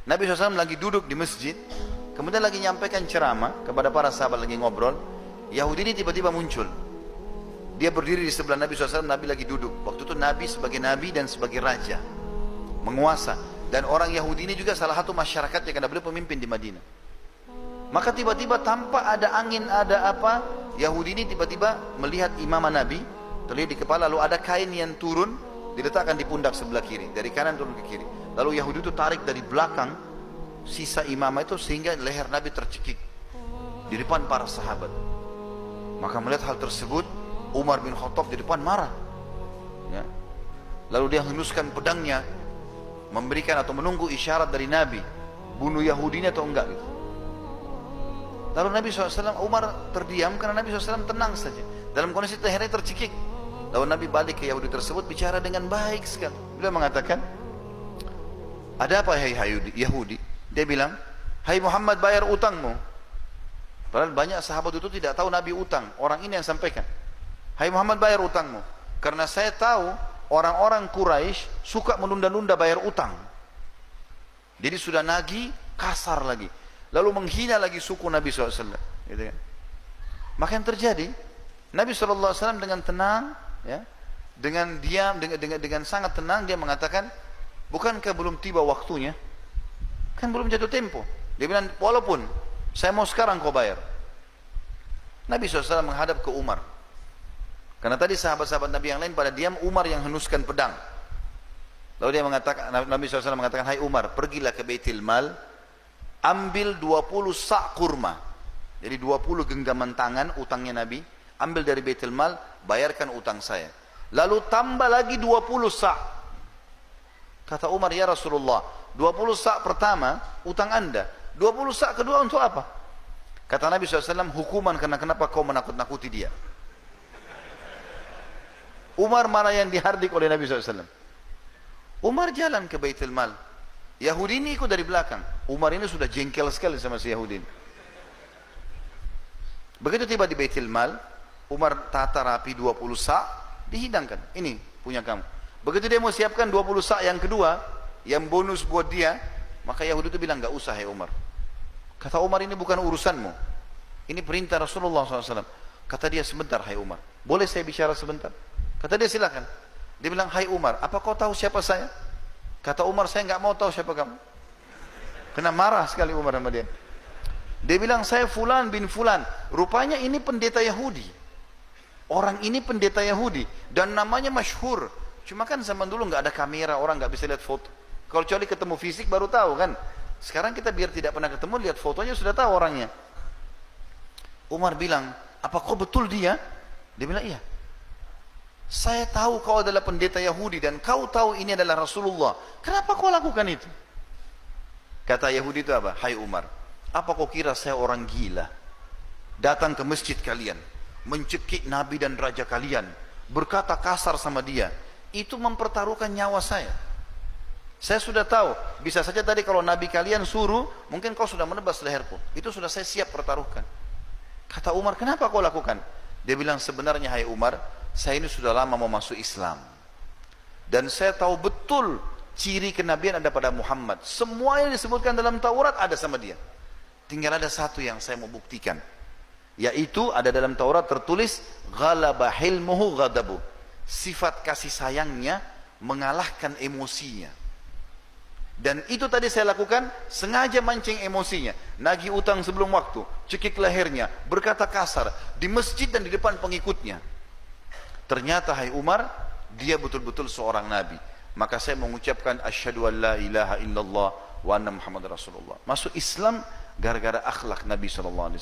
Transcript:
Nabi SAW lagi duduk di masjid, kemudian lagi nyampaikan ceramah kepada para sahabat, lagi ngobrol. Yahudi ini tiba-tiba muncul. Dia berdiri di sebelah Nabi SAW, Nabi lagi duduk. Waktu itu Nabi sebagai Nabi dan sebagai Raja, menguasa. Dan orang Yahudi ini juga salah satu masyarakatnya, karena beliau pemimpin di Madinah. Maka tiba-tiba tanpa ada angin, ada apa, Yahudi ini tiba-tiba melihat imamah Nabi, terlihat di kepala, lalu ada kain yang turun, diletakkan di pundak sebelah kiri, dari kanan turun ke kiri. Lalu Yahudi itu tarik dari belakang sisa imamah itu, sehingga leher Nabi tercekik di depan para sahabat. Maka melihat hal tersebut, Umar bin Khattab di depan marah, ya. Lalu dia henuskan pedangnya, memberikan atau menunggu isyarat dari Nabi, bunuh Yahudi ini atau enggak gitu. Lalu Nabi SAW, Umar terdiam karena Nabi SAW tenang saja dalam kondisi lehernya tercekik. Lalu Nabi balik ke Yahudi tersebut, bicara dengan baik sekali. Beliau mengatakan, ada apa hai Yahudi? Dia bilang, hai Muhammad, bayar utangmu. Padahal banyak sahabat itu tidak tahu Nabi utang. Orang ini yang sampaikan, hai Muhammad, bayar utangmu. Karena saya tahu orang-orang Quraisy suka menunda-nunda bayar utang. Jadi sudah nagih, kasar lagi, lalu menghina lagi suku Nabi SAW, gitu kan. Maka yang terjadi, Nabi SAW dengan tenang, ya, dengan diam, dengan sangat tenang, dia mengatakan, bukankah belum tiba waktunya? Kan belum jatuh tempo. Dia bilang, walaupun saya mau sekarang kau bayar. Nabi SAW menghadap ke Umar, karena tadi sahabat-sahabat Nabi yang lain pada diam, Umar yang henuskan pedang. Lalu dia mengatakan, Nabi SAW mengatakan, hai Umar, pergilah ke Baitul Mal, ambil 20 sak kurma. Jadi 20 genggaman tangan utangnya Nabi, ambil dari Baitul Mal, bayarkan utang saya. Lalu tambah lagi 20 sak. Kata Umar, ya Rasulullah, 20 sak pertama utang anda, 20 sak kedua untuk apa? Kata Nabi SAW, hukuman karena kenapa kau menakut-nakuti dia. Umar marah yang dihardik oleh Nabi SAW. Umar jalan ke Baitul Mal, Yahudi ini ikut dari belakang. Umar ini sudah jengkel sekali sama si Yahudi ini. Begitu tiba di Baitul Mal, Umar tata rapi 20 sak, dihidangkan, ini punya kamu. Begitu dia mau siapkan 20 sak yang kedua, yang bonus buat dia, maka Yahudi itu bilang, gak usah ya Umar. Kata Umar, ini bukan urusanmu, ini perintah Rasulullah SAW. Kata dia, sebentar hai Umar, boleh saya bicara sebentar? Kata dia, silakan. Dia bilang, hai Umar, apa kau tahu siapa saya? Kata Umar, saya nggak mau tahu siapa kamu. Kena marah sekali Umar sama dia. Dia bilang, saya Fulan bin Fulan. Rupanya ini pendeta Yahudi. Orang ini pendeta Yahudi dan namanya masyhur. Cuma kan zaman dulu nggak ada kamera, orang nggak bisa lihat foto. Kalau kecuali ketemu fisik baru tahu kan. Sekarang kita biar tidak pernah ketemu, lihat fotonya sudah tahu orangnya. Umar bilang, apa kau betul dia? Dia bilang, iya. Saya tahu kau adalah pendeta Yahudi dan kau tahu ini adalah Rasulullah. Kenapa kau lakukan itu? Kata Yahudi itu apa? Hai Umar, apa kau kira saya orang gila? Datang ke masjid kalian, mencekik Nabi dan Raja kalian, berkata kasar sama dia. Itu mempertaruhkan nyawa saya. Saya sudah tahu, bisa saja tadi kalau Nabi kalian suruh, mungkin kau sudah menebas leherku. Itu sudah saya siap pertaruhkan. Kata Umar, kenapa kau lakukan? Dia bilang, sebenarnya hai Umar, saya ini sudah lama mau masuk Islam. Dan saya tahu betul ciri kenabian ada pada Muhammad. Semua yang disebutkan dalam Taurat ada sama dia. Tinggal ada satu yang saya mau buktikan. Yaitu ada dalam Taurat tertulis, ghalaba hilmuhu ghadabu. Sifat kasih sayangnya mengalahkan emosinya. Dan itu tadi saya lakukan, sengaja mancing emosinya. Nagih utang sebelum waktu, cekik lehernya, berkata kasar, di masjid dan di depan pengikutnya. Ternyata hai Umar, dia betul-betul seorang Nabi. Maka saya mengucapkan asyhadu an la ilaha illallah wa anna Muhammad Rasulullah. Masuk Islam gara-gara akhlak Nabi SAW.